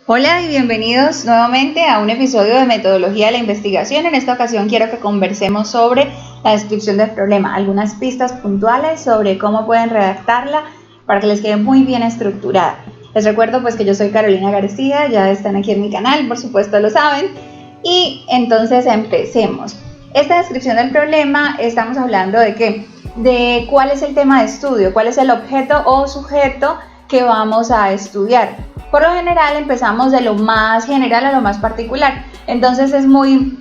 Hola y bienvenidos nuevamente a un episodio de Metodología de la Investigación. En esta ocasión quiero que conversemos sobre la descripción del problema, algunas pistas puntuales sobre cómo pueden redactarla para que les quede muy bien estructurada. Les recuerdo pues que yo soy Carolina García, ya están aquí en mi canal, por supuesto lo saben, y entonces empecemos. Esta descripción del problema estamos hablando de qué, de cuál es el tema de estudio, cuál es el objeto o sujeto que vamos a estudiar. Por lo general empezamos de lo más general a lo más particular, entonces es muy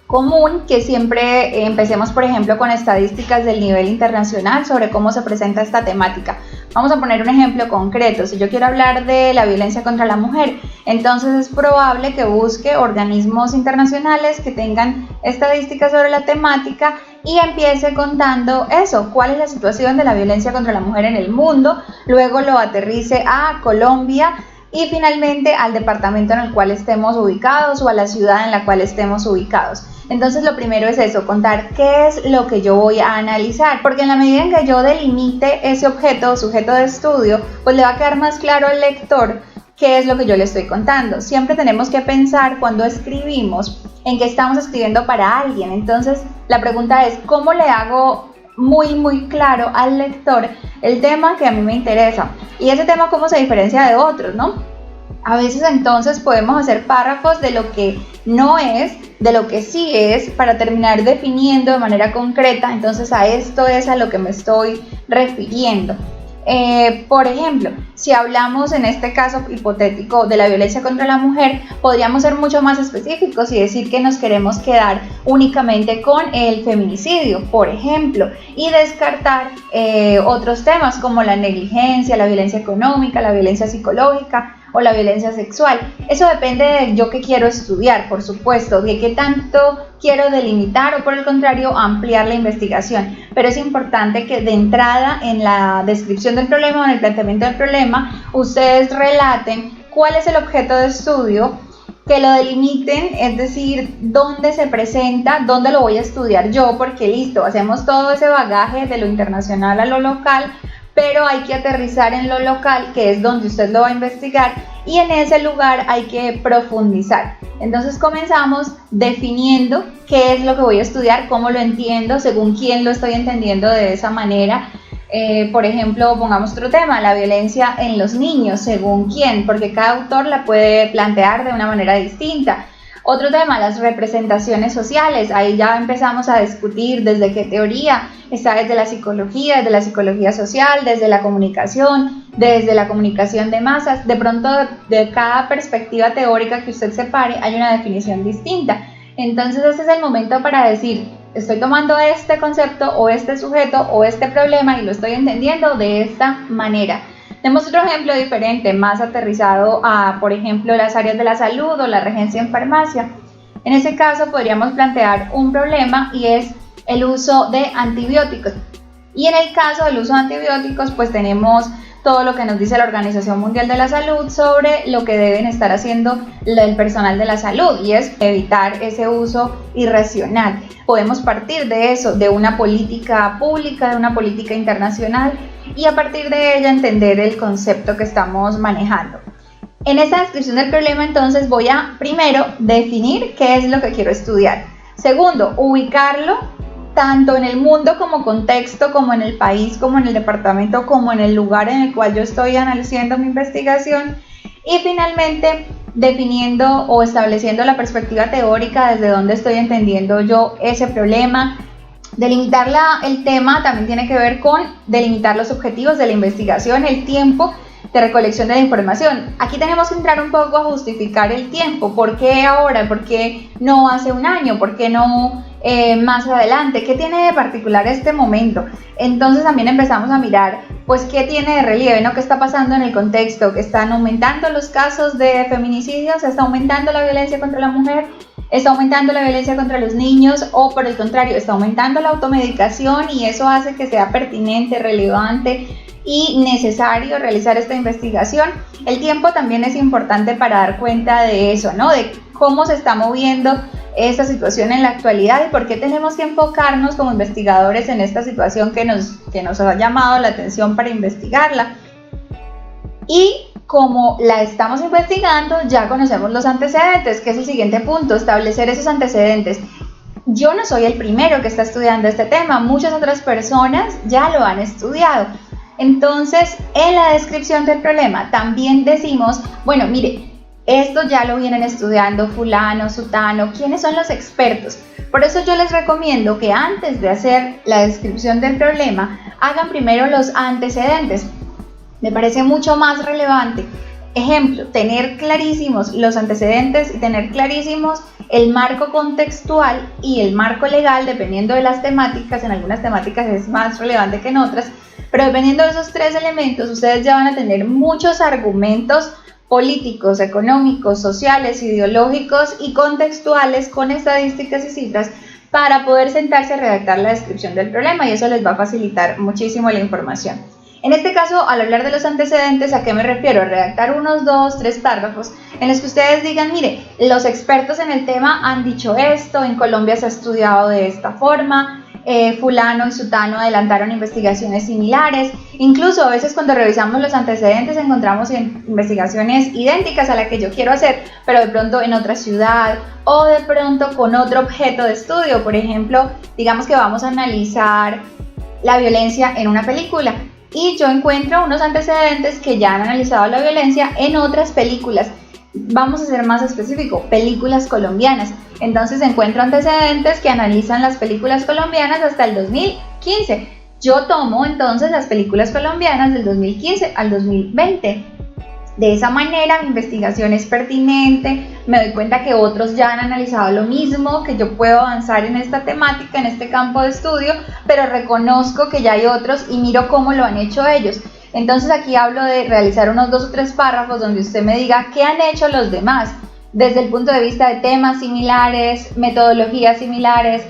común que siempre empecemos, por ejemplo, con estadísticas del nivel internacional sobre cómo se presenta esta temática. Vamos a poner un ejemplo concreto. Si yo quiero hablar de la violencia contra la mujer, entonces es probable que busque organismos internacionales que tengan estadísticas sobre la temática y empiece contando eso, cuál es la situación de la violencia contra la mujer en el mundo, luego lo aterrice a Colombia y finalmente al departamento en el cual estemos ubicados o a la ciudad en la cual estemos ubicados. Entonces lo primero es eso, contar qué es lo que yo voy a analizar, porque en la medida en que yo delimite ese objeto o sujeto de estudio, pues le va a quedar más claro al lector qué es lo que yo le estoy contando. Siempre tenemos que pensar cuando escribimos en que estamos escribiendo para alguien. Entonces la pregunta es, ¿cómo le hago muy claro al lector el tema que a mí me interesa? Y ese tema, ¿cómo se diferencia de otros, no? A veces entonces podemos hacer párrafos de lo que no es, de lo que sí es, para terminar definiendo de manera concreta, entonces a esto es a lo que me estoy refiriendo. Por ejemplo, si hablamos en este caso hipotético de la violencia contra la mujer, podríamos ser mucho más específicos y decir que nos queremos quedar únicamente con el feminicidio, por ejemplo, y descartar otros temas como la negligencia, la violencia económica, la violencia psicológica o la violencia sexual. Eso depende de yo que quiero estudiar, por supuesto, de qué tanto quiero delimitar o por el contrario ampliar la investigación, pero es importante que de entrada en la descripción del problema o en el planteamiento del problema ustedes relaten cuál es el objeto de estudio, que lo delimiten, es decir, dónde se presenta, dónde lo voy a estudiar yo, porque listo, hacemos todo ese bagaje de lo internacional a lo local, pero hay que aterrizar en lo local, que es donde usted lo va a investigar, y en ese lugar hay que profundizar. Entonces comenzamos definiendo qué es lo que voy a estudiar, cómo lo entiendo, según quién lo estoy entendiendo de esa manera. Por ejemplo, pongamos otro tema, la violencia en los niños, según quién, porque cada autor la puede plantear de una manera distinta. Otro tema, las representaciones sociales. Ahí ya empezamos a discutir desde qué teoría, está desde la psicología social, desde la comunicación de masas. De pronto, de cada perspectiva teórica que usted separe, hay una definición distinta. Entonces ese es el momento para decir, estoy tomando este concepto o este sujeto o este problema y lo estoy entendiendo de esta manera. Tenemos otro ejemplo diferente, más aterrizado a, por ejemplo, las áreas de la salud o la regencia en farmacia. En ese caso podríamos plantear un problema y es el uso de antibióticos. Y en el caso del uso de antibióticos, pues tenemos todo lo que nos dice la Organización Mundial de la Salud sobre lo que deben estar haciendo el personal de la salud, y es evitar ese uso irracional. Podemos partir de eso, de una política pública, de una política internacional, y a partir de ella entender el concepto que estamos manejando. En esta descripción del problema entonces voy a primero definir qué es lo que quiero estudiar. Segundo, ubicarlo tanto en el mundo como contexto, como en el país, como en el departamento, como en el lugar en el cual yo estoy analizando mi investigación. Y finalmente definiendo o estableciendo la perspectiva teórica desde donde estoy entendiendo yo ese problema. Delimitar el tema también tiene que ver con delimitar los objetivos de la investigación, el tiempo de recolección de la información. Aquí tenemos que entrar un poco a justificar el tiempo. ¿Por qué ahora? ¿Por qué no hace un año? ¿Por qué no más adelante? ¿Qué tiene de particular este momento? Entonces también empezamos a mirar, pues, qué tiene de relieve, ¿no? ¿Qué está pasando en el contexto? ¿Están aumentando los casos de feminicidios? ¿Está aumentando la violencia contra la mujer? ¿Está aumentando la violencia contra los niños? O por el contrario, ¿está aumentando la automedicación? Y eso hace que sea pertinente, relevante y necesario realizar esta investigación. El tiempo también es importante para dar cuenta de eso, ¿no? De cómo se está moviendo esta situación en la actualidad y por qué tenemos que enfocarnos como investigadores en esta situación que nos ha llamado la atención para investigarla. Y como la estamos investigando, ya conocemos los antecedentes, que es el siguiente punto, establecer esos antecedentes. Yo no soy el primero que está estudiando este tema, muchas otras personas ya lo han estudiado. Entonces, en la descripción del problema también decimos, bueno, mire, esto ya lo vienen estudiando fulano, sutano, ¿quiénes son los expertos? Por eso yo les recomiendo que antes de hacer la descripción del problema, hagan primero los antecedentes. Me parece mucho más relevante. Ejemplo, tener clarísimos los antecedentes y tener clarísimos el marco contextual y el marco legal, dependiendo de las temáticas. En algunas temáticas es más relevante que en otras, pero dependiendo de esos tres elementos, ustedes ya van a tener muchos argumentos políticos, económicos, sociales, ideológicos y contextuales con estadísticas y cifras para poder sentarse a redactar la descripción del problema, y eso les va a facilitar muchísimo la información. En este caso, al hablar de los antecedentes, ¿a qué me refiero? Redactar unos 2, 3 párrafos en los que ustedes digan, mire, los expertos en el tema han dicho esto, en Colombia se ha estudiado de esta forma, fulano y sutano adelantaron investigaciones similares. Incluso a veces cuando revisamos los antecedentes encontramos investigaciones idénticas a la que yo quiero hacer, pero de pronto en otra ciudad o de pronto con otro objeto de estudio. Por ejemplo, digamos que vamos a analizar la violencia en una película y yo encuentro unos antecedentes que ya han analizado la violencia en otras películas. Vamos a ser más específico, películas colombianas. Entonces encuentro antecedentes que analizan las películas colombianas hasta el 2015. Yo tomo entonces las películas colombianas del 2015 al 2020. De esa manera mi investigación es pertinente, me doy cuenta que otros ya han analizado lo mismo, que yo puedo avanzar en esta temática, en este campo de estudio, pero reconozco que ya hay otros y miro cómo lo han hecho ellos. Entonces aquí hablo de realizar unos 2 o 3 párrafos donde usted me diga qué han hecho los demás, desde el punto de vista de temas similares, metodologías similares,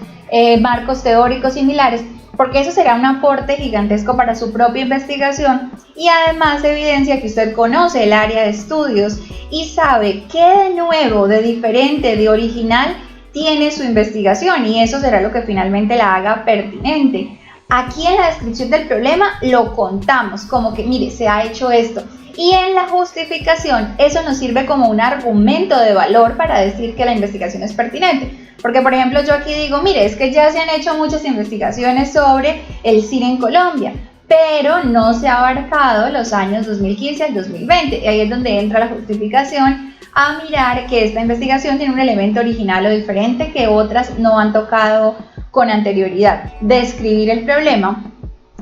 marcos teóricos similares, porque eso será un aporte gigantesco para su propia investigación y además evidencia que usted conoce el área de estudios y sabe qué de nuevo, de diferente, de original tiene su investigación, y eso será lo que finalmente la haga pertinente. Aquí en la descripción del problema lo contamos como que, mire, se ha hecho esto. Y en la justificación, eso nos sirve como un argumento de valor para decir que la investigación es pertinente. Porque, por ejemplo, yo aquí digo, mire, es que ya se han hecho muchas investigaciones sobre el cine en Colombia, pero no se ha abarcado los años 2015 al 2020. Y ahí es donde entra la justificación a mirar que esta investigación tiene un elemento original o diferente que otras no han tocado con anterioridad. Describir el problema.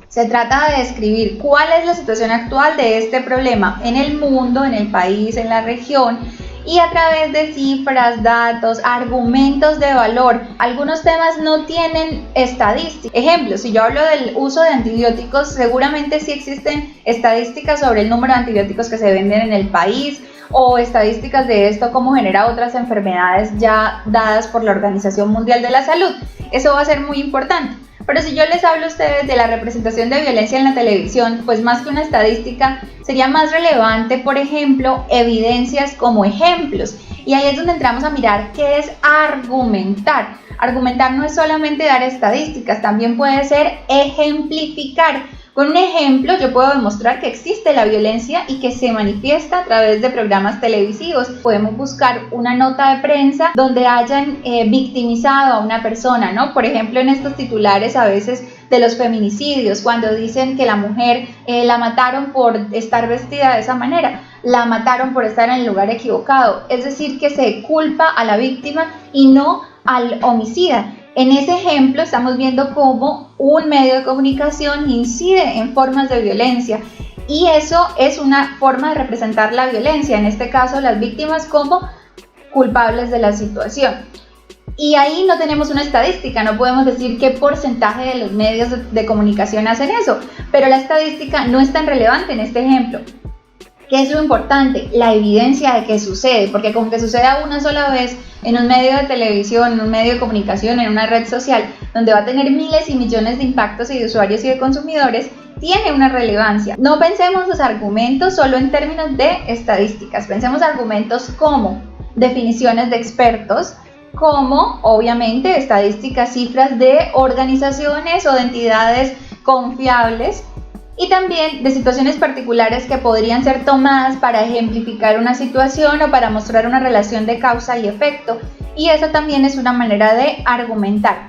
Se trata de describir cuál es la situación actual de este problema en el mundo, en el país, en la región, y a través de cifras, datos, argumentos de valor. Algunos temas no tienen estadísticas. Ejemplo, si yo hablo del uso de antibióticos, seguramente sí existen estadísticas sobre el número de antibióticos que se venden en el país, o estadísticas de esto, cómo genera otras enfermedades ya dadas por la Organización Mundial de la Salud. Eso va a ser muy importante. Pero si yo les hablo a ustedes de la representación de violencia en la televisión, pues más que una estadística, sería más relevante, por ejemplo, evidencias como ejemplos. Y ahí es donde entramos a mirar qué es argumentar. Argumentar no es solamente dar estadísticas, también puede ser ejemplificar. Con un ejemplo yo puedo demostrar que existe la violencia y que se manifiesta a través de programas televisivos. Podemos buscar una nota de prensa donde hayan victimizado a una persona, ¿no? Por ejemplo, en estos titulares a veces de los feminicidios, cuando dicen que la mujer la mataron por estar vestida de esa manera, la mataron por estar en el lugar equivocado. Es decir, que se culpa a la víctima y no al homicida. En ese ejemplo estamos viendo cómo un medio de comunicación incide en formas de violencia, y eso es una forma de representar la violencia, en este caso las víctimas como culpables de la situación. Y ahí no tenemos una estadística, no podemos decir qué porcentaje de los medios de comunicación hacen eso, pero la estadística no es tan relevante en este ejemplo. ¿Qué es lo importante? La evidencia de que sucede, porque como que suceda una sola vez en un medio de televisión, en un medio de comunicación, en una red social, donde va a tener miles y millones de impactos y de usuarios y de consumidores, tiene una relevancia. No pensemos los argumentos solo en términos de estadísticas, pensemos argumentos como definiciones de expertos, como obviamente estadísticas, cifras de organizaciones o de entidades confiables, y también de situaciones particulares que podrían ser tomadas para ejemplificar una situación o para mostrar una relación de causa y efecto, y eso también es una manera de argumentar.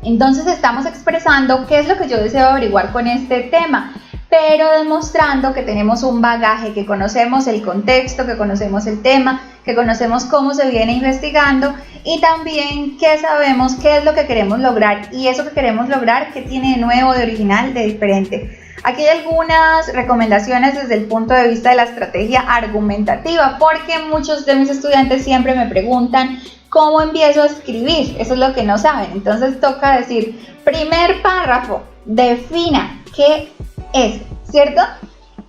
Entonces estamos expresando qué es lo que yo deseo averiguar con este tema, pero demostrando que tenemos un bagaje, que conocemos el contexto, que conocemos el tema, que conocemos cómo se viene investigando y también que sabemos qué es lo que queremos lograr y eso que queremos lograr, qué tiene de nuevo, de original, de diferente. Aquí hay algunas recomendaciones desde el punto de vista de la estrategia argumentativa, porque muchos de mis estudiantes siempre me preguntan cómo empiezo a escribir, eso es lo que no saben. Entonces toca decir, primer párrafo, defina qué es, ¿cierto?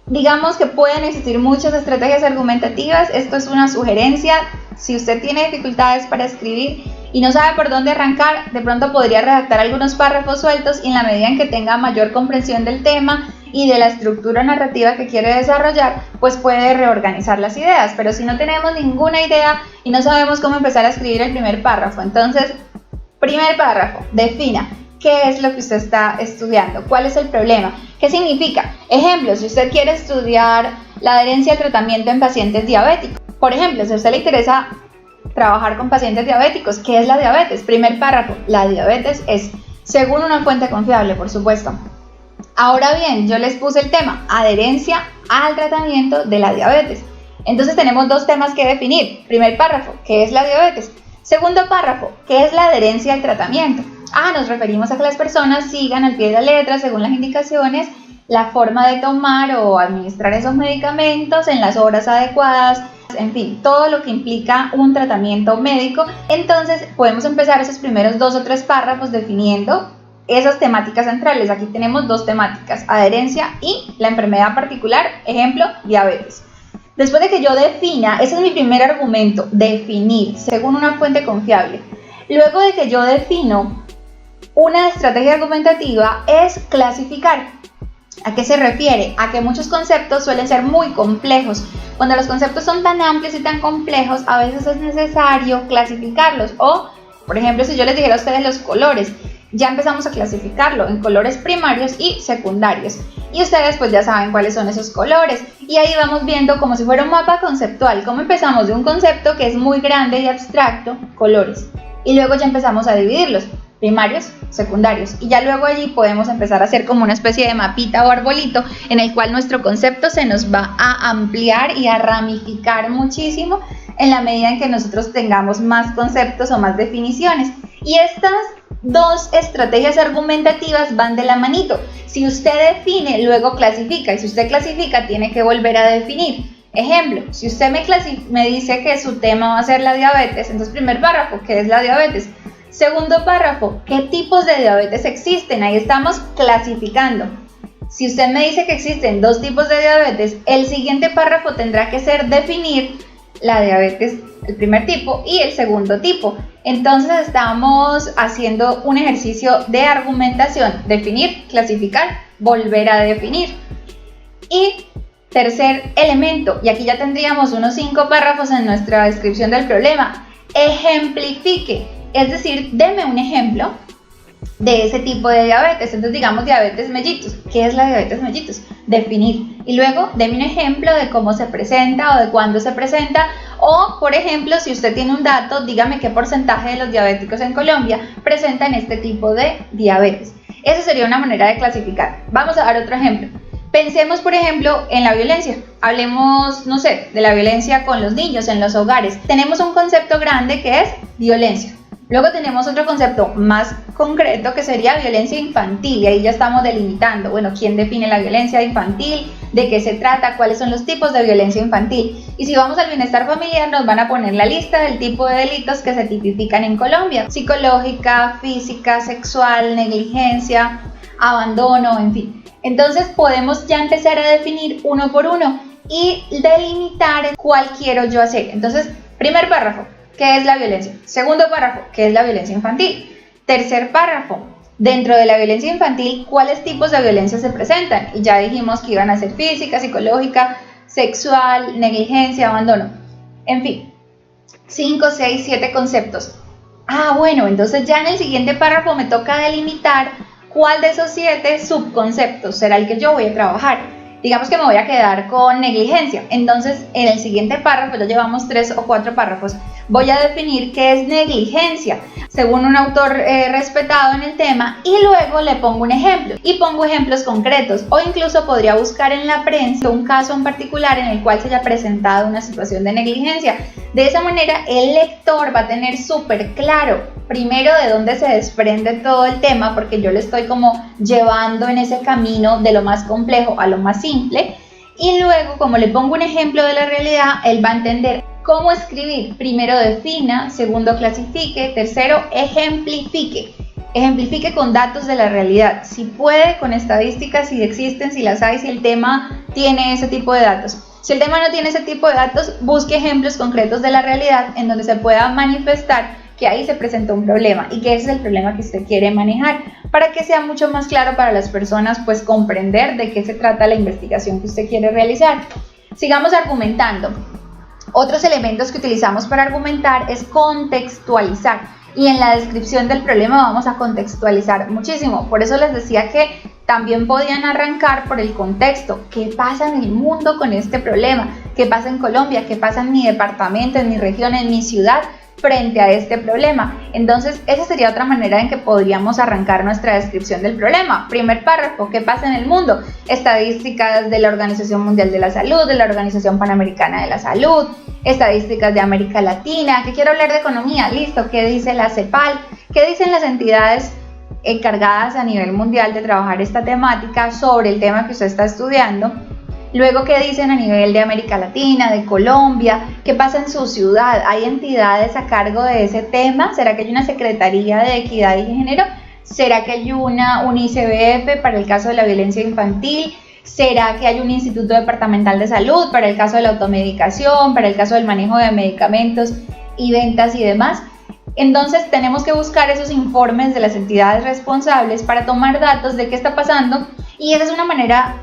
Digamos que pueden existir muchas estrategias argumentativas, esto es una sugerencia. Si usted tiene dificultades para escribir y no sabe por dónde arrancar, de pronto podría redactar algunos párrafos sueltos y en la medida en que tenga mayor comprensión del tema y de la estructura narrativa que quiere desarrollar, pues puede reorganizar las ideas. Pero si no tenemos ninguna idea y no sabemos cómo empezar a escribir el primer párrafo, entonces, primer párrafo, defina qué es lo que usted está estudiando, cuál es el problema, qué significa. Ejemplo, si usted quiere estudiar la adherencia al tratamiento en pacientes diabéticos, por ejemplo, si a usted le interesa trabajar con pacientes diabéticos, ¿qué es la diabetes? Primer párrafo, la diabetes es, según una fuente confiable, por supuesto. Ahora bien, yo les puse el tema, adherencia al tratamiento de la diabetes. Entonces tenemos dos temas que definir. Primer párrafo, ¿qué es la diabetes? Segundo párrafo, ¿qué es la adherencia al tratamiento? Nos referimos a que las personas sigan al pie de la letra, según las indicaciones, la forma de tomar o administrar esos medicamentos en las horas adecuadas, en fin, todo lo que implica un tratamiento médico. Entonces podemos empezar esos primeros 2 o 3 párrafos definiendo esas temáticas centrales. Aquí tenemos 2 temáticas, adherencia y la enfermedad particular, ejemplo, diabetes. Después de que yo defina, ese es mi primer argumento, definir, según una fuente confiable. Luego de que yo defino, una estrategia argumentativa es clasificar. ¿A qué se refiere? A que muchos conceptos suelen ser muy complejos. Cuando los conceptos son tan amplios y tan complejos, a veces es necesario clasificarlos. O, por ejemplo, si yo les dijera a ustedes los colores, ya empezamos a clasificarlo en colores primarios y secundarios. Y ustedes pues ya saben cuáles son esos colores. Y ahí vamos viendo como si fuera un mapa conceptual, cómo empezamos de un concepto que es muy grande y abstracto, colores. Y luego ya empezamos a dividirlos. Primarios, secundarios, y ya luego allí podemos empezar a hacer como una especie de mapita o arbolito en el cual nuestro concepto se nos va a ampliar y a ramificar muchísimo en la medida en que nosotros tengamos más conceptos o más definiciones. Y estas 2 estrategias argumentativas van de la manito. Si usted define, luego clasifica, y si usted clasifica, tiene que volver a definir. Ejemplo, si usted me dice que su tema va a ser la diabetes, entonces primer párrafo, ¿qué es la diabetes? Segundo párrafo, ¿qué tipos de diabetes existen? Ahí estamos clasificando. Si usted me dice que existen 2 tipos de diabetes, el siguiente párrafo tendrá que ser definir la diabetes, el primer tipo y el segundo tipo. Entonces estamos haciendo un ejercicio de argumentación, definir, clasificar, volver a definir. Y tercer elemento, y aquí ya tendríamos unos 5 párrafos en nuestra descripción del problema, ejemplifique. Es decir, deme un ejemplo de ese tipo de diabetes. Entonces digamos diabetes mellitus. ¿Qué es la diabetes mellitus? Definir. Y luego deme un ejemplo de cómo se presenta o de cuándo se presenta. O, por ejemplo, si usted tiene un dato, dígame qué porcentaje de los diabéticos en Colombia presentan este tipo de diabetes. Esa sería una manera de clasificar. Vamos a dar otro ejemplo. Pensemos, por ejemplo, en la violencia. Hablemos, no sé, de la violencia con los niños en los hogares. Tenemos un concepto grande que es violencia. Luego tenemos otro concepto más concreto que sería violencia infantil, y ahí ya estamos delimitando, bueno, quién define la violencia infantil, de qué se trata, cuáles son los tipos de violencia infantil. Y si vamos al bienestar familiar, nos van a poner la lista del tipo de delitos que se tipifican en Colombia: psicológica, física, sexual, negligencia, abandono, en fin. Entonces podemos ya empezar a definir uno por uno y delimitar cuál quiero yo hacer. Entonces, primer párrafo, ¿qué es la violencia? Segundo párrafo, ¿qué es la violencia infantil? Tercer párrafo, dentro de la violencia infantil, ¿cuáles tipos de violencia se presentan? Y ya dijimos que iban a ser física, psicológica, sexual, negligencia, abandono. En fin, 5, 6, 7 conceptos. Bueno, entonces ya en el siguiente párrafo me toca delimitar ¿cuál de esos 7 subconceptos será el que yo voy a trabajar? Digamos que me voy a quedar con negligencia. Entonces, en el siguiente párrafo, ya llevamos 3 o 4 párrafos, voy a definir qué es negligencia, según un autor respetado en el tema, y luego le pongo un ejemplo, y pongo ejemplos concretos, o incluso podría buscar en la prensa un caso en particular en el cual se haya presentado una situación de negligencia. De esa manera, el lector va a tener súper claro, primero, de dónde se desprende todo el tema, porque yo le estoy como llevando en ese camino de lo más complejo a lo más simple, y luego, como le pongo un ejemplo de la realidad, él va a entender cómo escribir. Primero defina, segundo clasifique, tercero ejemplifique. Ejemplifique con datos de la realidad, si puede, con estadísticas, si existen, si las hay, si el tema tiene ese tipo de datos. Si el tema no tiene ese tipo de datos, busque ejemplos concretos de la realidad en donde se pueda manifestar que ahí se presentó un problema y que ese es el problema que usted quiere manejar, para que sea mucho más claro para las personas, pues comprender de qué se trata la investigación que usted quiere realizar. Sigamos argumentando. Otros elementos que utilizamos para argumentar es contextualizar, y en la descripción del problema vamos a contextualizar muchísimo. Por eso les decía que también podían arrancar por el contexto. ¿Qué pasa en el mundo con este problema? ¿Qué pasa en Colombia? ¿Qué pasa en mi departamento, en mi región, en mi ciudad frente a este problema? Entonces, esa sería otra manera en que podríamos arrancar nuestra descripción del problema. Primer párrafo, ¿qué pasa en el mundo? Estadísticas de la Organización Mundial de la Salud, de la Organización Panamericana de la Salud, estadísticas de América Latina. ¿Qué quiero hablar de economía? Listo. ¿Qué dice la CEPAL? ¿Qué dicen las entidades encargadas a nivel mundial de trabajar esta temática sobre el tema que usted está estudiando? Luego, ¿qué dicen a nivel de América Latina, de Colombia? ¿Qué pasa en su ciudad? ¿Hay entidades a cargo de ese tema? ¿Será que hay una Secretaría de Equidad y Género? ¿Será que hay un ICBF para el caso de la violencia infantil? ¿Será que hay un Instituto Departamental de Salud para el caso de la automedicación, para el caso del manejo de medicamentos y ventas y demás? Entonces tenemos que buscar esos informes de las entidades responsables para tomar datos de qué está pasando, y esa es una manera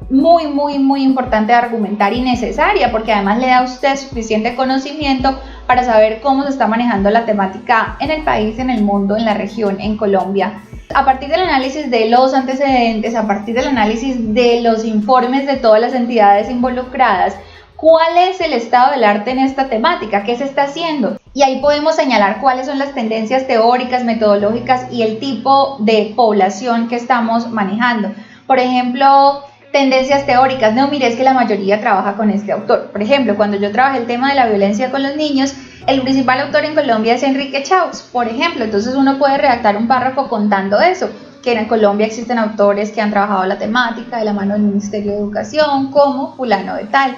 muy importante de argumentar y necesaria, porque además le da a usted suficiente conocimiento para saber cómo se está manejando la temática en el país, en el mundo, en la región, en Colombia. A partir del análisis de los antecedentes, a partir del análisis de los informes de todas las entidades involucradas, ¿cuál es el estado del arte en esta temática? ¿Qué se está haciendo? Y ahí podemos señalar cuáles son las tendencias teóricas, metodológicas y el tipo de población que estamos manejando. Por ejemplo, tendencias teóricas. No, mire, es que la mayoría trabaja con este autor. Por ejemplo, cuando yo trabajé el tema de la violencia con los niños, el principal autor en Colombia es Enrique Chaux, por ejemplo. Entonces uno puede redactar un párrafo contando eso, que en Colombia existen autores que han trabajado la temática de la mano del Ministerio de Educación, como fulano de tal.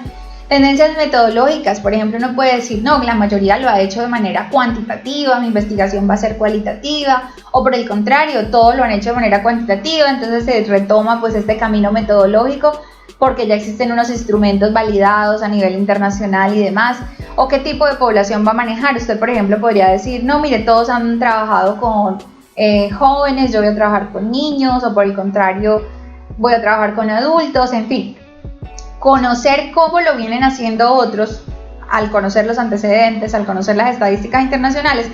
Tendencias metodológicas, por ejemplo, uno puede decir, no, la mayoría lo ha hecho de manera cuantitativa, mi investigación va a ser cualitativa, o por el contrario, todos lo han hecho de manera cuantitativa, entonces se retoma pues este camino metodológico, porque ya existen unos instrumentos validados a nivel internacional y demás. O qué tipo de población va a manejar. Usted, por ejemplo, podría decir, no, mire, todos han trabajado con jóvenes, yo voy a trabajar con niños, o por el contrario, voy a trabajar con adultos, en fin. Conocer cómo lo vienen haciendo otros, al conocer los antecedentes, al conocer las estadísticas internacionales,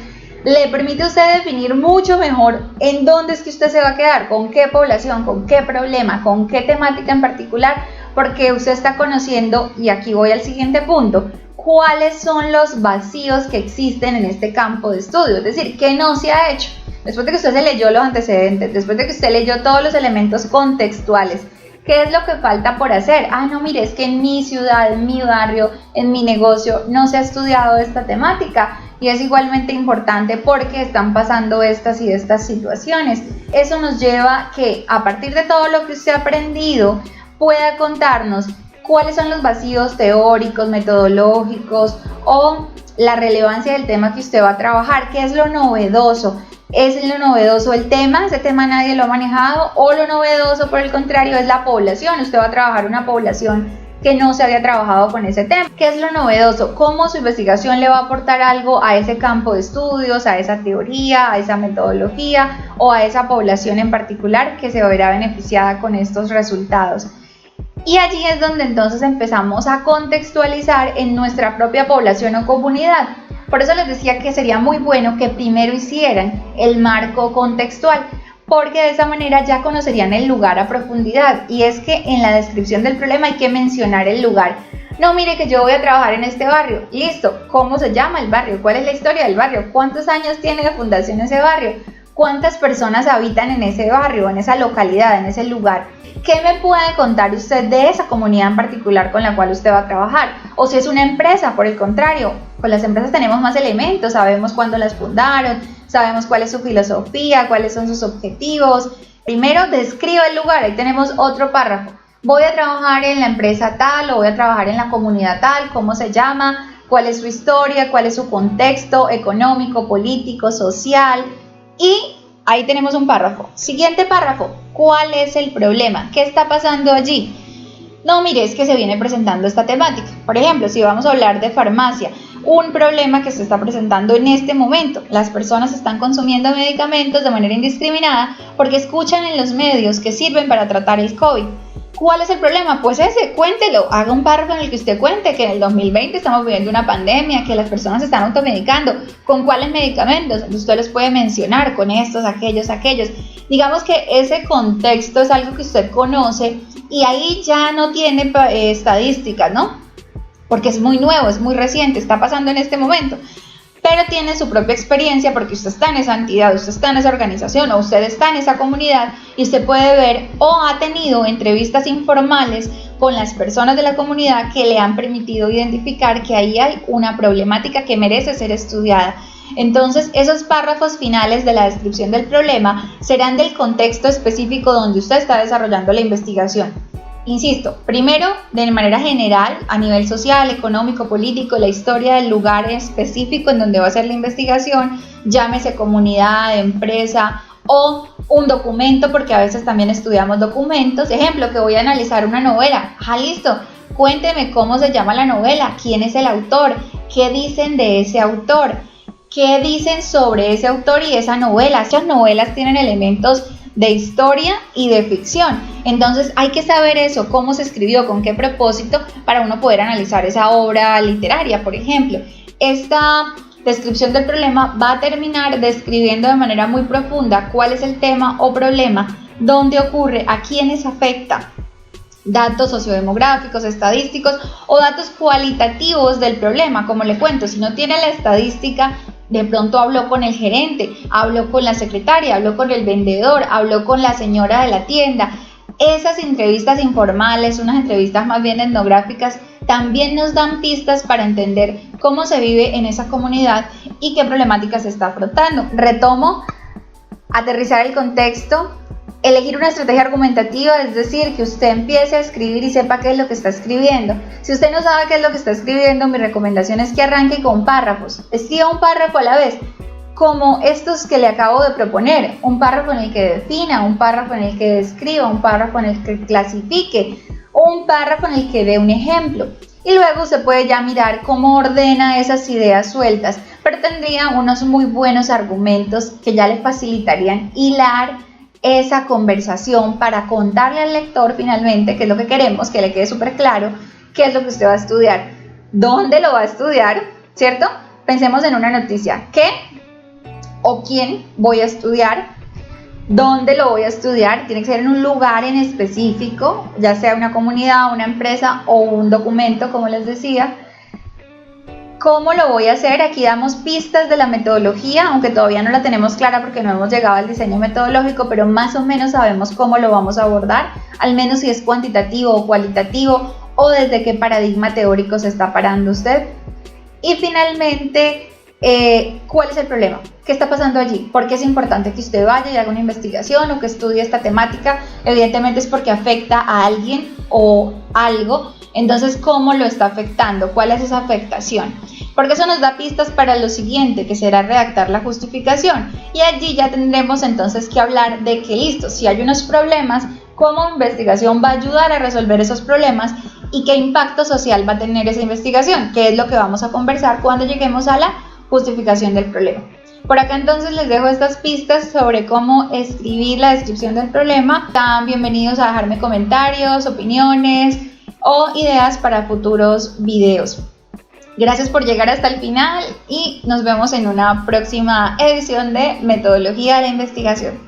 le permite a usted definir mucho mejor en dónde es que usted se va a quedar, con qué población, con qué problema, con qué temática en particular, porque usted está conociendo, y aquí voy al siguiente punto, cuáles son los vacíos que existen en este campo de estudio, es decir, qué no se ha hecho. Después de que usted se leyó los antecedentes, después de que usted leyó todos los elementos contextuales, ¿qué es lo que falta por hacer? Ah, no, mire, es que en mi ciudad, en mi barrio, en mi negocio no se ha estudiado esta temática, y es igualmente importante porque están pasando estas y estas situaciones. Eso nos lleva a que, a partir de todo lo que usted ha aprendido, pueda contarnos cuáles son los vacíos teóricos, metodológicos, o la relevancia del tema que usted va a trabajar, qué es lo novedoso. ¿Es lo novedoso el tema? ¿Ese tema nadie lo ha manejado? ¿O lo novedoso, por el contrario, es la población? Usted va a trabajar una población que no se había trabajado con ese tema. ¿Qué es lo novedoso? ¿Cómo su investigación le va a aportar algo a ese campo de estudios, a esa teoría, a esa metodología o a esa población en particular que se verá beneficiada con estos resultados? Y allí es donde entonces empezamos a contextualizar en nuestra propia población o comunidad. Por eso les decía que sería muy bueno que primero hicieran el marco contextual, porque de esa manera ya conocerían el lugar a profundidad. Y es que en la descripción del problema hay que mencionar el lugar. No, mire que yo voy a trabajar en este barrio. Listo, ¿cómo se llama el barrio? ¿Cuál es la historia del barrio? ¿Cuántos años tiene de fundación ese barrio? ¿Cuántas personas habitan en ese barrio, en esa localidad, en ese lugar? ¿Qué me puede contar usted de esa comunidad en particular con la cual usted va a trabajar? O si es una empresa, por el contrario, con las empresas tenemos más elementos, sabemos cuándo las fundaron, sabemos cuál es su filosofía, cuáles son sus objetivos. Primero, describa el lugar, ahí tenemos otro párrafo. Voy a trabajar en la empresa tal o voy a trabajar en la comunidad tal, ¿cómo se llama? ¿Cuál es su historia? ¿Cuál es su contexto económico, político, social? Y ahí tenemos un párrafo. Siguiente párrafo, ¿cuál es el problema? ¿Qué está pasando allí? No, mire, es que se viene presentando esta temática. Por ejemplo, si vamos a hablar de farmacia, un problema que se está presentando en este momento. Las personas están consumiendo medicamentos de manera indiscriminada porque escuchan en los medios que sirven para tratar el COVID. ¿Cuál es el problema? Pues ese, cuéntelo, haga un párrafo en el que usted cuente que en el 2020 estamos viviendo una pandemia, que las personas se están automedicando. ¿Con cuáles medicamentos? Usted los puede mencionar, con estos, aquellos. Digamos que ese contexto es algo que usted conoce y ahí ya no tiene estadísticas, ¿no? Porque es muy nuevo, es muy reciente, está pasando en este momento. Pero tiene su propia experiencia porque usted está en esa entidad, usted está en esa organización o usted está en esa comunidad y usted puede ver o ha tenido entrevistas informales con las personas de la comunidad que le han permitido identificar que ahí hay una problemática que merece ser estudiada. Entonces, esos párrafos finales de la descripción del problema serán del contexto específico donde usted está desarrollando la investigación. Insisto, primero, de manera general, a nivel social, económico, político, la historia del lugar específico en donde va a ser la investigación, llámese comunidad, empresa o un documento, porque a veces también estudiamos documentos. Ejemplo, que voy a analizar una novela. Listo, cuénteme cómo se llama la novela, quién es el autor, qué dicen de ese autor, qué dicen sobre ese autor y esa novela. Esas novelas tienen elementos de historia y de ficción, entonces hay que saber eso, cómo se escribió, con qué propósito, para uno poder analizar esa obra literaria. Por ejemplo, esta descripción del problema va a terminar describiendo de manera muy profunda cuál es el tema o problema, dónde ocurre, a quiénes afecta, datos sociodemográficos, estadísticos o datos cualitativos del problema. Como le cuento, si no tiene la estadística, de pronto habló con el gerente, habló con la secretaria, habló con el vendedor, habló con la señora de la tienda. Esas entrevistas informales, unas entrevistas más bien etnográficas, también nos dan pistas para entender cómo se vive en esa comunidad y qué problemática se está afrontando. Retomo, aterrizar el contexto, elegir una estrategia argumentativa, es decir, que usted empiece a escribir y sepa qué es lo que está escribiendo. Si usted no sabe qué es lo que está escribiendo, mi recomendación es que arranque con párrafos. Escriba un párrafo a la vez, como estos que le acabo de proponer. Un párrafo en el que defina, un párrafo en el que describa, un párrafo en el que clasifique, un párrafo en el que dé un ejemplo. Y luego se puede ya mirar cómo ordena esas ideas sueltas, pero tendría unos muy buenos argumentos que ya le facilitarían hilar esa conversación para contarle al lector finalmente qué es lo que queremos, que le quede súper claro qué es lo que usted va a estudiar, dónde lo va a estudiar, ¿cierto? Pensemos en una noticia, ¿qué o quién voy a estudiar? ¿Dónde lo voy a estudiar? Tiene que ser en un lugar en específico, ya sea una comunidad, una empresa o un documento, como les decía. ¿Cómo lo voy a hacer? Aquí damos pistas de la metodología, aunque todavía no la tenemos clara porque no hemos llegado al diseño metodológico, pero más o menos sabemos cómo lo vamos a abordar, al menos si es cuantitativo o cualitativo, o desde qué paradigma teórico se está parando usted. Y finalmente, ¿cuál es el problema? ¿Qué está pasando allí? ¿Por qué es importante que usted vaya y haga una investigación o que estudie esta temática? Evidentemente es porque afecta a alguien o algo. Entonces, ¿cómo lo está afectando? ¿Cuál es esa afectación? Porque eso nos da pistas para lo siguiente, que será redactar la justificación. Y allí ya tendremos entonces que hablar de que, listo, si hay unos problemas, ¿cómo investigación va a ayudar a resolver esos problemas? ¿Y qué impacto social va a tener esa investigación? Que es lo que vamos a conversar cuando lleguemos a la justificación del problema. Por acá entonces les dejo estas pistas sobre cómo escribir la descripción del problema. Están bienvenidos a dejarme comentarios, opiniones o ideas para futuros videos. Gracias por llegar hasta el final y nos vemos en una próxima edición de Metodología de la Investigación.